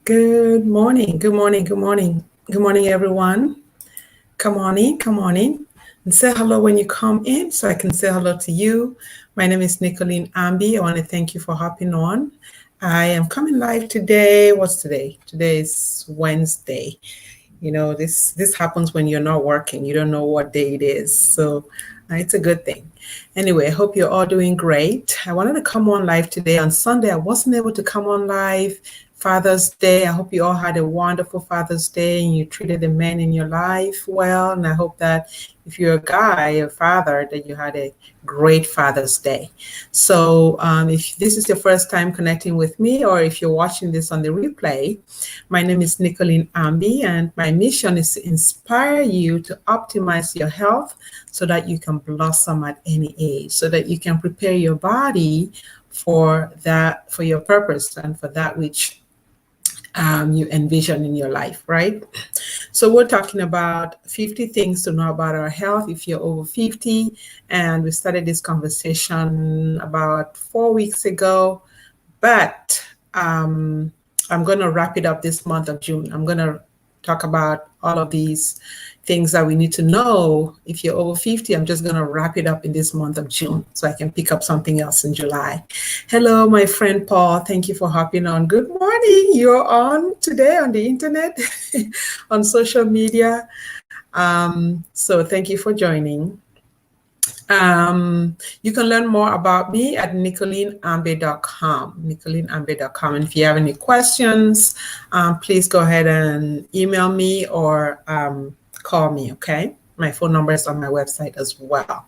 Good morning, good morning, good morning. Good morning, everyone. Come on in, come on in. And say hello when you come in so I can say hello to you. My name is Nicolene Ambi. I want to thank you for hopping on. I am coming live today. What's today? Today is Wednesday. This happens when you're not working. You don't know what day it is. So it's a good thing. Anyway, I hope you're all doing great. I wanted to come on live today. On Sunday, I wasn't able to come on live. Father's Day. I hope you all had a wonderful Father's Day and you treated the men in your life well. And I hope that if you're a guy, a father, that you had a great Father's Day. So if this is your first time connecting with me, or if you're watching this on the replay, my name is Nicolene Ambi, and my mission is to inspire you to optimize your health so that you can blossom at any age, so that you can prepare your body for your purpose and for that which you envision in your life, right? So we're talking about 50 things to know about our health if you're over 50. And we started this conversation about 4 weeks ago, but I'm going to wrap it up this month of June. I'm going to talk about all of these things that we need to know if you're over 50. I'm just going to wrap it up in this month of June so I can pick up something else in July. Hello, my friend Paul. Thank you for hopping on. Good morning. You're on today on the internet, on social media. So thank you for joining. You can learn more about me at nicoleneambe.com, nicoleneambe.com. And if you have any questions, please go ahead and email me or call me, okay? My phone number is on my website as well.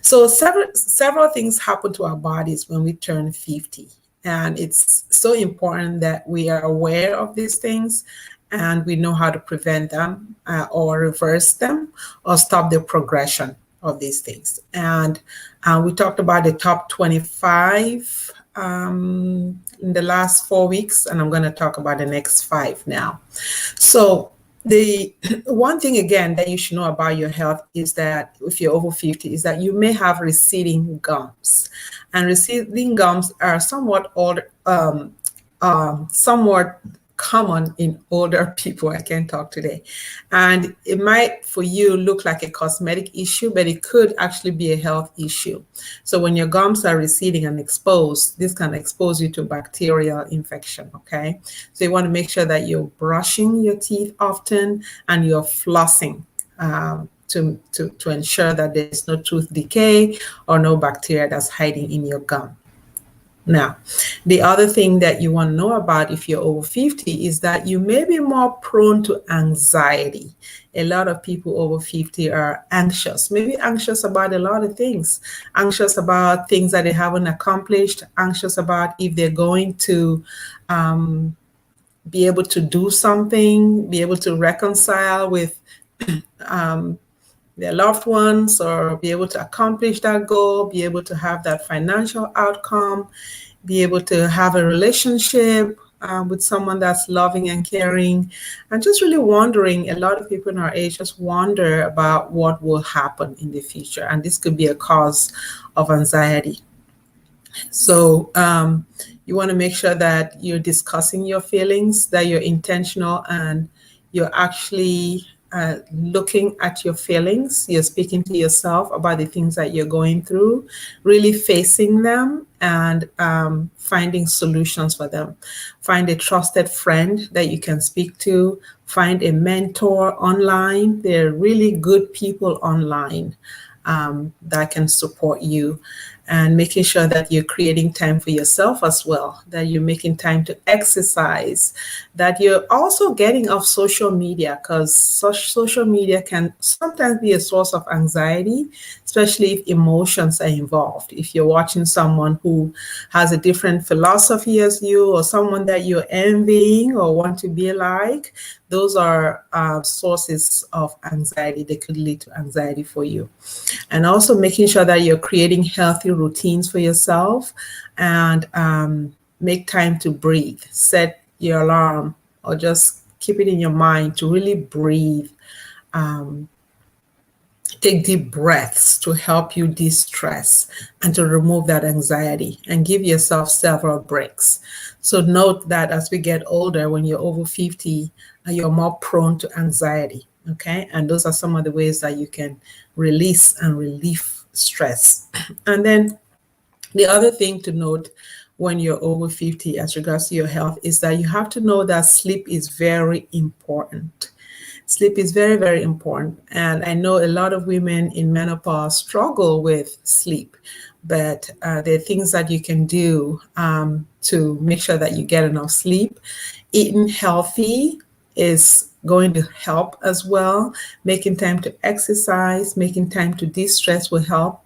So several things happen to our bodies when we turn 50. And it's so important that we are aware of these things and we know how to prevent them or reverse them or stop the progression of these things. And we talked about the top 25 in the last 4 weeks, and I'm going to talk about the next 5 now. So the one thing again that you should know about your health is that if you're over 50 is that you may have receding gums, and receding gums are somewhat somewhat common in older people. I can't talk today. And it might, for you, look like a cosmetic issue, but it could actually be a health issue. So when your gums are receding and exposed, this can expose you to bacterial infection, okay? So you want to make sure that you're brushing your teeth often and you're flossing to ensure that there's no tooth decay or no bacteria that's hiding in your gum. Now, the other thing that you want to know about if you're over 50 is that you may be more prone to anxiety. A lot of people over 50 are anxious, maybe anxious about a lot of things, anxious about things that they haven't accomplished, anxious about if they're going to be able to do something, be able to reconcile with their loved ones, or be able to accomplish that goal, be able to have that financial outcome, be able to have a relationship with someone that's loving and caring, and just really wondering. A lot of people in our age just wonder about what will happen in the future, and this could be a cause of anxiety. So you want to make sure that you're discussing your feelings, that you're intentional, and you're actually looking at your feelings. You're speaking to yourself about the things that you're going through, really facing them and finding solutions for them. Find a trusted friend that you can speak to. Find a mentor online. There are really good people online that can support you, and making sure that you're creating time for yourself as well, that you're making time to exercise, that you're also getting off social media, because social media can sometimes be a source of anxiety, especially if emotions are involved. If you're watching someone who has a different philosophy as you, or someone that you're envying or want to be like, those are sources of anxiety. They could lead to anxiety for you. And also making sure that you're creating healthy routines for yourself, and make time to breathe. Set your alarm or just keep it in your mind to really breathe take deep breaths to help you de-stress and to remove that anxiety and give yourself several breaks. So note that as we get older, when you're over 50, you're more prone to anxiety. Okay. And those are some of the ways that you can release and relieve stress. And then the other thing to note when you're over 50 as regards to your health is that you have to know that sleep is very important. Sleep is very, very important. And I know a lot of women in menopause struggle with sleep, but there are things that you can do to make sure that you get enough sleep. Eating healthy is going to help as well. Making time to exercise, making time to de-stress will help,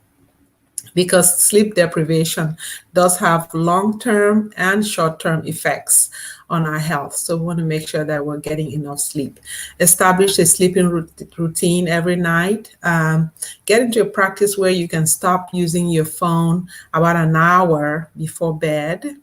because sleep deprivation does have long-term and short-term effects on our health. So we want to make sure that we're getting enough sleep. Establish a sleeping routine every night. Get into a practice where you can stop using your phone about an hour before bed,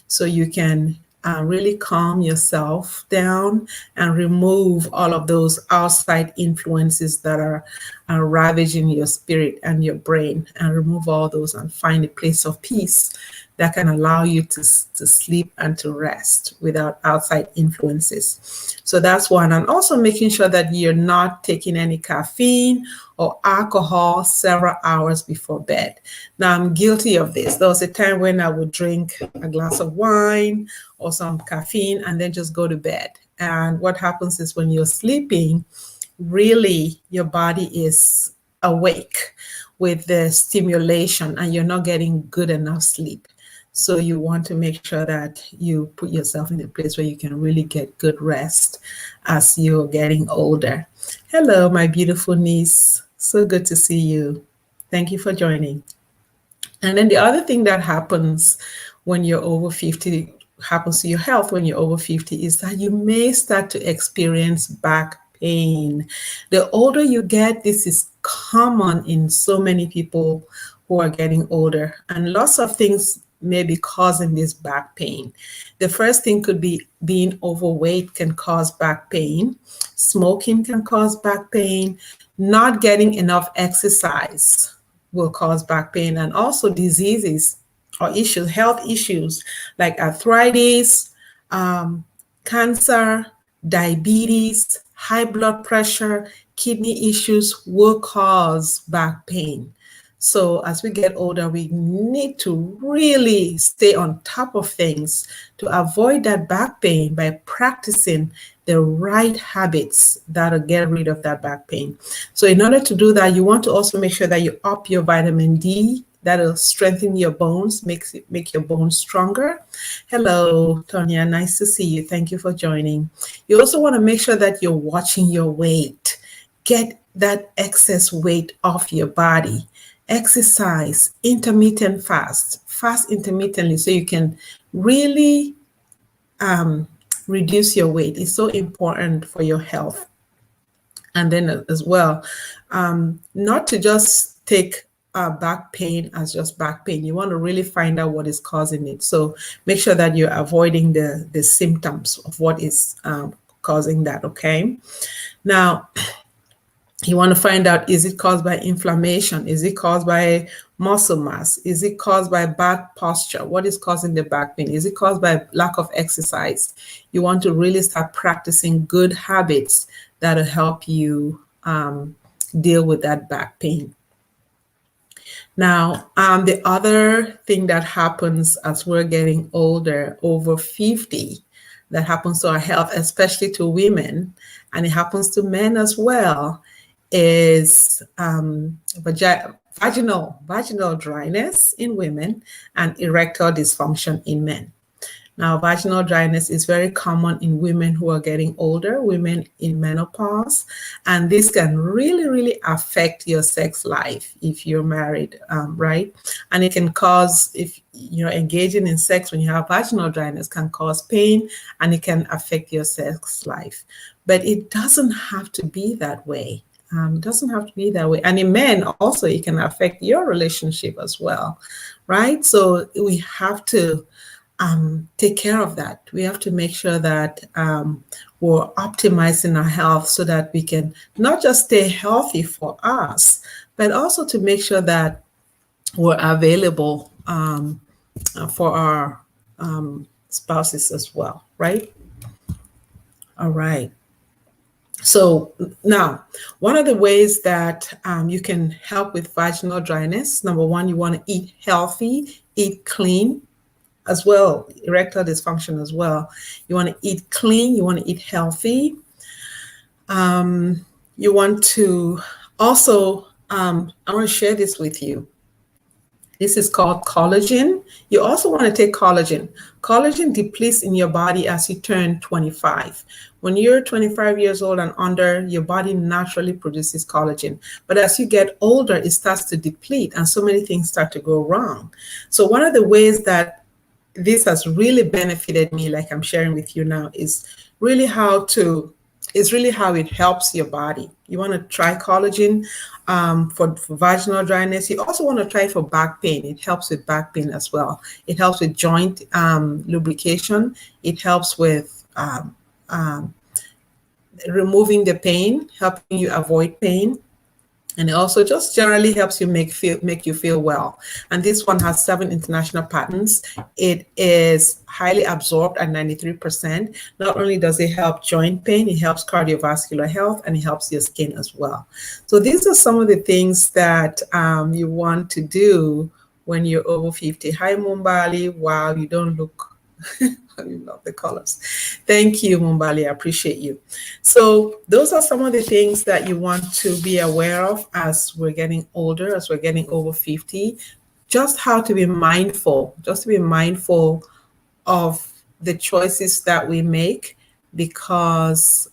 so you can really calm yourself down and remove all of those outside influences that are ravaging your spirit and your brain, and remove all those and find a place of peace that can allow you to sleep and to rest without outside influences. So that's one. And also making sure that you're not taking any caffeine or alcohol several hours before bed. Now, I'm guilty of this. There was a time when I would drink a glass of wine or some caffeine and then just go to bed. And what happens is when you're sleeping, really your body is awake with the stimulation and you're not getting good enough sleep. So you want to make sure that you put yourself in a place where you can really get good rest as you're getting older. Hello, my beautiful niece. So good to see you. Thank you for joining. And then the other thing that happens when you're over 50, happens to your health when you're over 50, is that you may start to experience back pain. The older you get, this is common in so many people who are getting older, and lots of things may be causing this back pain. The first thing could be being overweight can cause back pain. Smoking can cause back pain. Not getting enough exercise will cause back pain, and also diseases or issues, health issues like arthritis, cancer, diabetes, high blood pressure, kidney issues will cause back pain. So as we get older, we need to really stay on top of things to avoid that back pain by practicing the right habits that'll get rid of that back pain. So in order to do that, you want to also make sure that you up your vitamin D. That'll strengthen your bones, make your bones stronger. Hello, Tonya, nice to see you. Thank you for joining. You also want to make sure that you're watching your weight. Get that excess weight off your body. Exercise, intermittent fast intermittently so you can really reduce your weight. It's so important for your health. And then as well, not to just take back pain as just back pain. You want to really find out what is causing it. So make sure that you're avoiding the symptoms of what is causing that, okay? Now, you want to find out, is it caused by inflammation? Is it caused by muscle mass? Is it caused by bad posture? What is causing the back pain? Is it caused by lack of exercise? You want to really start practicing good habits that'll help you deal with that back pain. Now, the other thing that happens as we're getting older, over 50, that happens to our health, especially to women, and it happens to men as well, is vaginal dryness in women and erectile dysfunction in men. Now, vaginal dryness is very common in women who are getting older, women in menopause, and this can really, really affect your sex life if you're married, right? And it can cause, if you're engaging in sex when you have vaginal dryness, can cause pain and it can affect your sex life. But it doesn't have to be that way. It doesn't have to be that way. And in men also, it can affect your relationship as well, right? So we have to take care of that. We have to make sure that we're optimizing our health so that we can not just stay healthy for us, but also to make sure that we're available for our spouses as well, right? All right. So now, one of the ways that you can help with vaginal dryness, number one, you want to eat healthy, eat clean as well, erectile dysfunction as well. You want to eat clean, you want to eat healthy. You want to also, I want to share this with you. This is called collagen. You also want to take collagen. Collagen depletes in your body as you turn 25. When you're 25 years old and under, your body naturally produces collagen. But as you get older, it starts to deplete and so many things start to go wrong. So one of the ways that this has really benefited me, like I'm sharing with you now, is really how it helps your body. You want to try collagen for vaginal dryness. You also want to try it for back pain. It helps with back pain as well. It helps with joint lubrication. It helps with removing the pain, helping you avoid pain. And it also just generally helps you make you feel well. And this one has 7 international patents. It is highly absorbed at 93%. Not only does it help joint pain, it helps cardiovascular health, and it helps your skin as well. So these are some of the things that you want to do when you're over 50. Hi, Mumbali. Wow, you don't look... I love the colors. Thank you, Mumbali. I appreciate you. So those are some of the things that you want to be aware of as we're getting older, as we're getting over 50. Just how to be mindful, of the choices that we make, because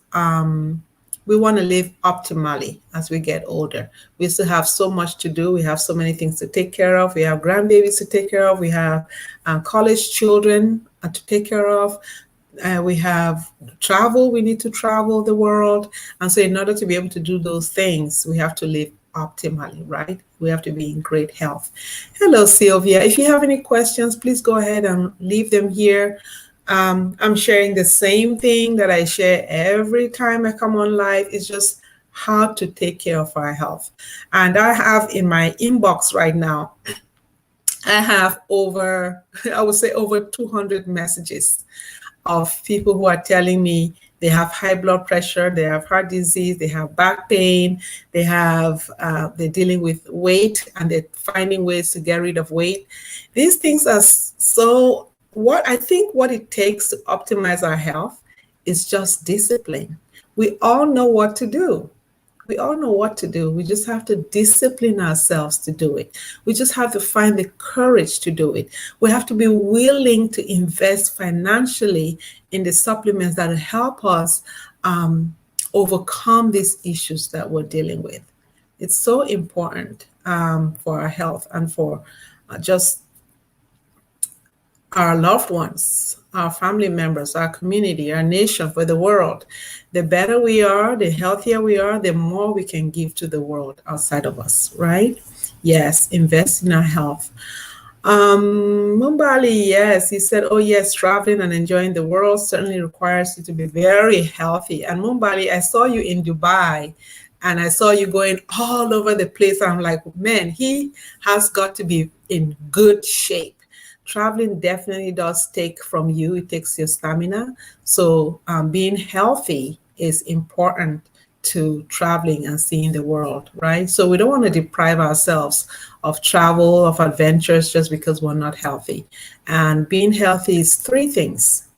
we want to live optimally as we get older. We still have so much to do. We have so many things to take care of. We have grandbabies to take care of. We have college children to take care of. We have travel. We need to travel the world. And so in order to be able to do those things, we have to live optimally, right? We have to be in great health. Hello, Sylvia. If you have any questions, please go ahead and leave them here. I'm sharing the same thing that I share every time I come on live. It's just how to take care of our health. And I have in my inbox right now, I have over 200 messages of people who are telling me they have high blood pressure, they have heart disease, they have back pain, they're dealing with weight, and they're finding ways to get rid of weight. These things are so... What it takes to optimize our health is just discipline. We all know what to do. We just have to discipline ourselves to do it. We just have to find the courage to do it. We have to be willing to invest financially in the supplements that will help us overcome these issues that we're dealing with. It's so important for our health and for just our loved ones, our family members, our community, our nation, for the world. The better we are, the healthier we are, the more we can give to the world outside of us, right? Yes, invest in our health. Mumbali, yes, he said, oh yes, traveling and enjoying the world certainly requires you to be very healthy. And Mumbali, I saw you in Dubai, and I saw you going all over the place. I'm like, man, he has got to be in good shape. Traveling definitely does take from you. It takes your stamina. So being healthy is important to traveling and seeing the world, right? So we don't want to deprive ourselves of travel, of adventures, just because we're not healthy. And being healthy is three things.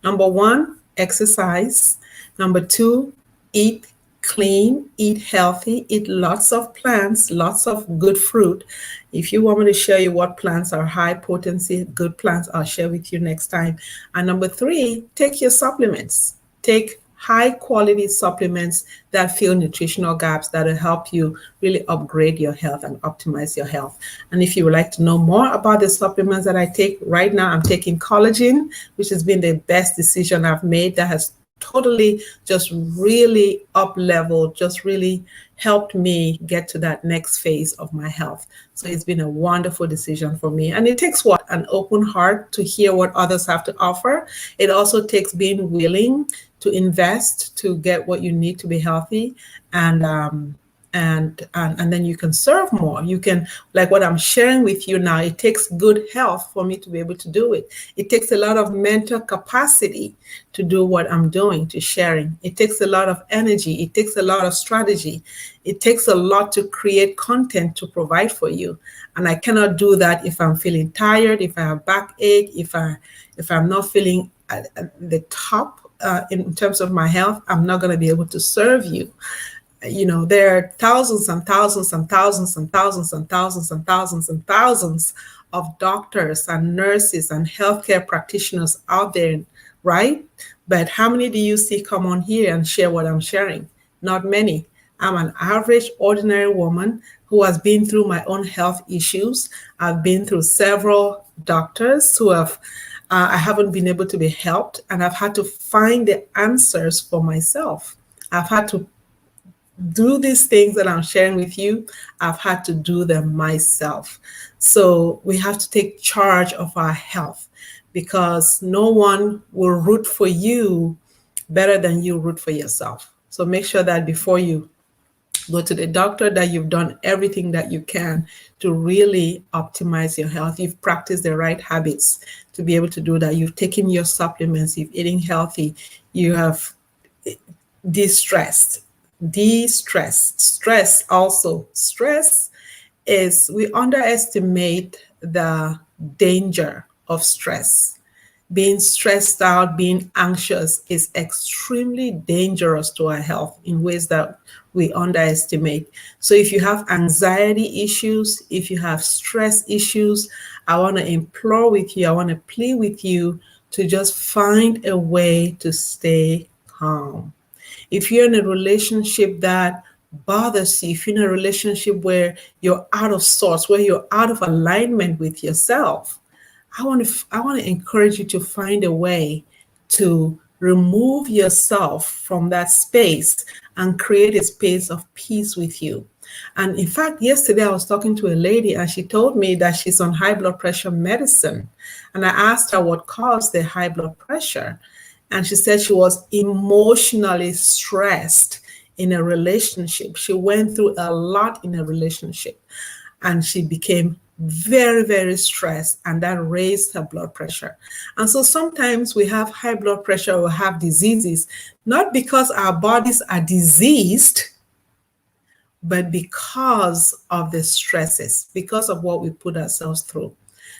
Number one, exercise. Number two, eat clean, eat healthy, eat lots of plants, lots of good fruit. If you want me to show you what plants are high potency, good plants, I'll share with you next time. And number three, take your supplements. Take high quality supplements that fill nutritional gaps that will help you really upgrade your health and optimize your health. And if you would like to know more about the supplements that I take right now, I'm taking collagen, which has been the best decision I've made. That has totally just really up level, just really helped me get to that next phase of my health. So it's been a wonderful decision for me. And it takes what? An open heart to hear what others have to offer. It also takes being willing to invest to get what you need to be healthy. And then you can serve more. You can, like what I'm sharing with you now, it takes good health for me to be able to do it. It takes a lot of mental capacity to do what I'm doing, to sharing. It takes a lot of energy. It takes a lot of strategy. It takes a lot to create content to provide for you. And I cannot do that if I'm feeling tired, if I have backache, if I'm not feeling at the top in terms of my health. I'm not going to be able to serve you. There are thousands and thousands and thousands and thousands and thousands and thousands and thousands of doctors and nurses and healthcare practitioners out there, right? But how many do you see come on here and share what I'm sharing? Not many. I'm an average, ordinary woman who has been through my own health issues. I've been through several doctors who have I haven't been able to be helped, and I've had to find the answers for myself. I've had to do these things that I'm sharing with you. I've had to do them myself. So we have to take charge of our health, because no one will root for you better than you root for yourself. So make sure that before you go to the doctor, that you've done everything that you can to really optimize your health. You've practiced the right habits to be able to do that. You've taken your supplements, you've eaten healthy, you have de-stressed. Stress also. Stress is, we underestimate the danger of stress. Being stressed out, being anxious is extremely dangerous to our health in ways that we underestimate. So if you have anxiety issues, if you have stress issues, I want to implore with you, I want to plead with you to just find a way to stay calm. If you're in a relationship that bothers you, if you're in a relationship where you're out of sorts, where you're out of alignment with yourself, I want to encourage you to find a way to remove yourself from that space and create a space of peace with you. And in fact, yesterday I was talking to a lady and she told me that she's on high blood pressure medicine. And I asked her what caused the high blood pressure. And she said she was emotionally stressed in a relationship. She went through a lot in a relationship and she became very, very stressed, and that raised her blood pressure. And so sometimes we have high blood pressure or have diseases, not because our bodies are diseased, but because of the stresses, because of what we put ourselves through.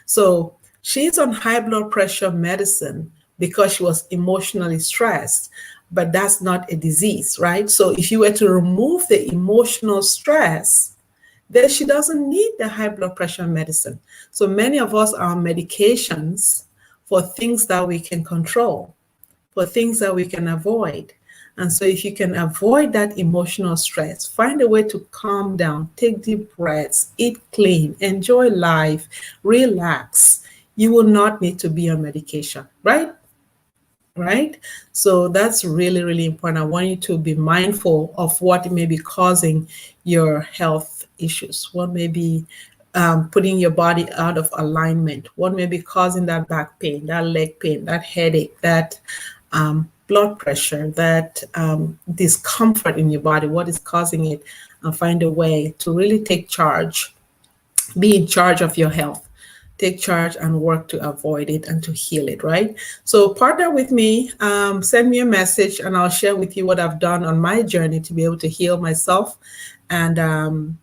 So she's on high blood pressure medicine because she was emotionally stressed, but that's not a disease, right? So if you were to remove the emotional stress, then she doesn't need the high blood pressure medicine. So many of us are on medications for things that we can control, for things that we can avoid. And so if you can avoid that emotional stress, find a way to calm down, take deep breaths, eat clean, enjoy life, relax, you will not need to be on medication, right? Right? So that's really, really important. I want you to be mindful of what may be causing your health issues, what may be putting your body out of alignment, what may be causing that back pain, that leg pain, that headache, that blood pressure, that discomfort in your body, what is causing it, and find a way to really take charge, be in charge of your health. Take charge and work to avoid it and to heal it, right? So partner with me, send me a message and I'll share with you what I've done on my journey to be able to heal myself and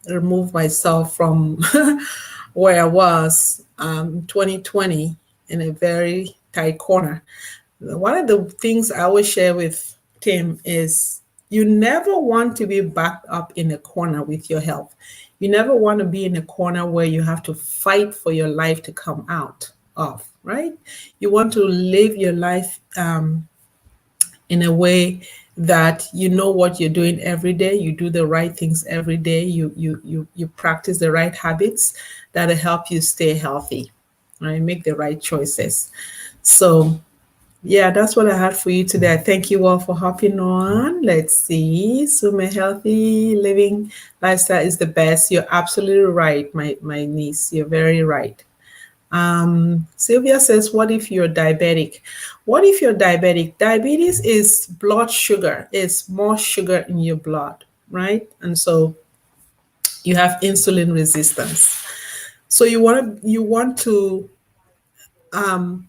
remove myself from where I was 2020 in a very tight corner. One of the things I always share with Tim is you never want to be backed up in a corner with your health. You never want to be in a corner where you have to fight for your life to come out of, right? You want to live your life in a way that you know what you're doing every day. You do the right things every day. You practice the right habits that'll help you stay healthy, right? Make the right choices. So Yeah, that's what I had for you today. I thank you all for hopping on. Let's see. Sume, healthy living lifestyle is the best. You're absolutely right, my niece. You're very right. Sylvia says, what if you're diabetic? What if you're diabetic? Diabetes is blood sugar, it's more sugar in your blood, right? And so you have insulin resistance. So you want to um,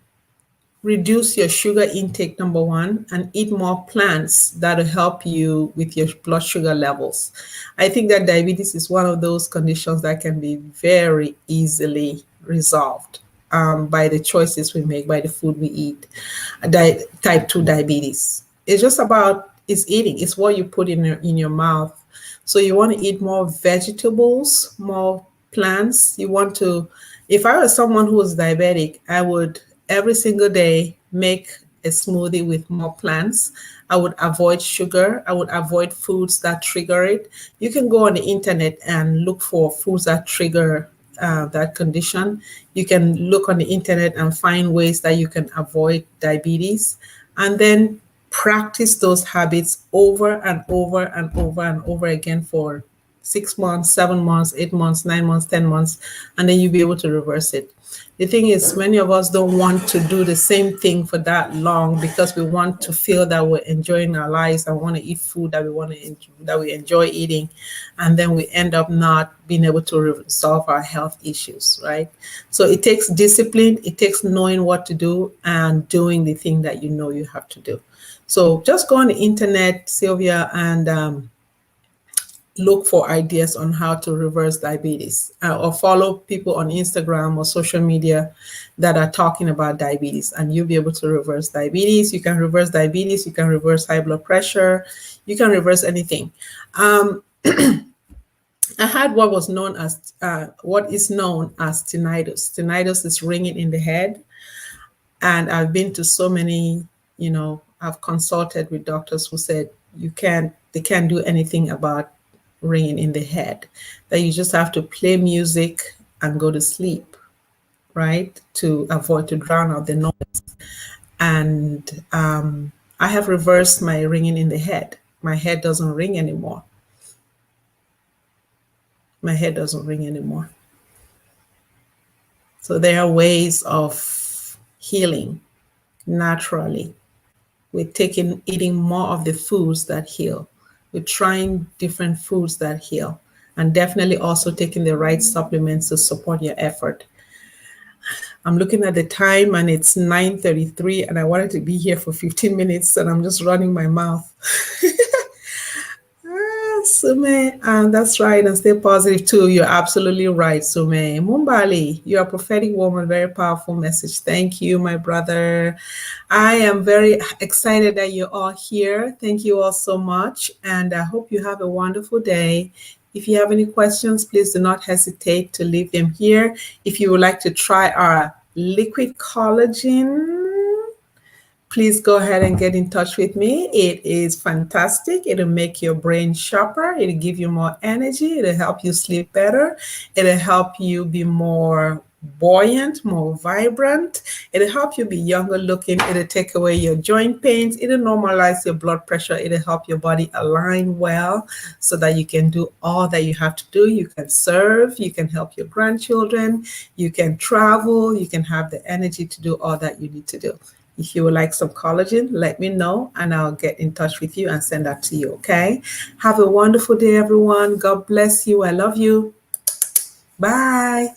reduce your sugar intake, number one, and eat more plants that'll help you with your blood sugar levels. I think that diabetes is one of those conditions that can be very easily resolved by the choices we make, by the food we eat. Type 2 diabetes. It's just about it's eating, it's what you put in your mouth. So you want to eat more vegetables, more plants. You want to, if I was someone who was diabetic, I would every single day make a smoothie with more plants. I would avoid sugar. I would avoid foods that trigger it. You can go on the internet and look for foods that trigger that condition. You can look on the internet and find ways that you can avoid diabetes, and then practice those habits over and over and over and over again for 6 months, 7 months, 8 months, 9 months, 10 months, and then you'll be able to reverse it. The thing is, many of us don't want to do the same thing for that long because we want to feel that we're enjoying our lives and want to eat food that we want to that we enjoy eating, and then we end up not being able to resolve our health issues, right? So it takes discipline, it takes knowing what to do and doing the thing that you know you have to do. So just go on the internet, Sylvia, and look for ideas on how to reverse diabetes, or follow people on Instagram or social media that are talking about diabetes, and you'll be able to reverse diabetes. You can reverse diabetes, you can reverse high blood pressure, you can reverse anything. I had what was known as what is known as tinnitus. Tinnitus is ringing in the head, and I've been to so many, I've consulted with doctors who said they can't do anything about ringing in the head, that you just have to play music and go to sleep, right? To drown out the noise. And I have reversed my ringing in the head. My head doesn't ring anymore. My head doesn't ring anymore. So there are ways of healing naturally. We're eating more of the foods that heal. We're trying different foods that heal, and definitely also taking the right supplements to support your effort. I'm looking at the time and it's 9:33, and I wanted to be here for 15 minutes and I'm just running my mouth. Sume, and that's right, and stay positive too. You're absolutely right, Sume. Mumbali, you're a prophetic woman, very powerful message. Thank you, my brother. I am very excited that you're all here. Thank you all so much, and I hope you have a wonderful day. If you have any questions, please do not hesitate to leave them here. If you would like to try our liquid collagen, please go ahead and get in touch with me. It is fantastic. It'll make your brain sharper. It'll give you more energy. It'll help you sleep better. It'll help you be more buoyant, more vibrant. It'll help you be younger looking. It'll take away your joint pains. It'll normalize your blood pressure. It'll help your body align well so that you can do all that you have to do. You can serve, you can help your grandchildren, you can travel, you can have the energy to do all that you need to do. If you would like some collagen, let me know and I'll get in touch with you and send that to you, okay? Have a wonderful day, everyone. God bless you. I love you. Bye.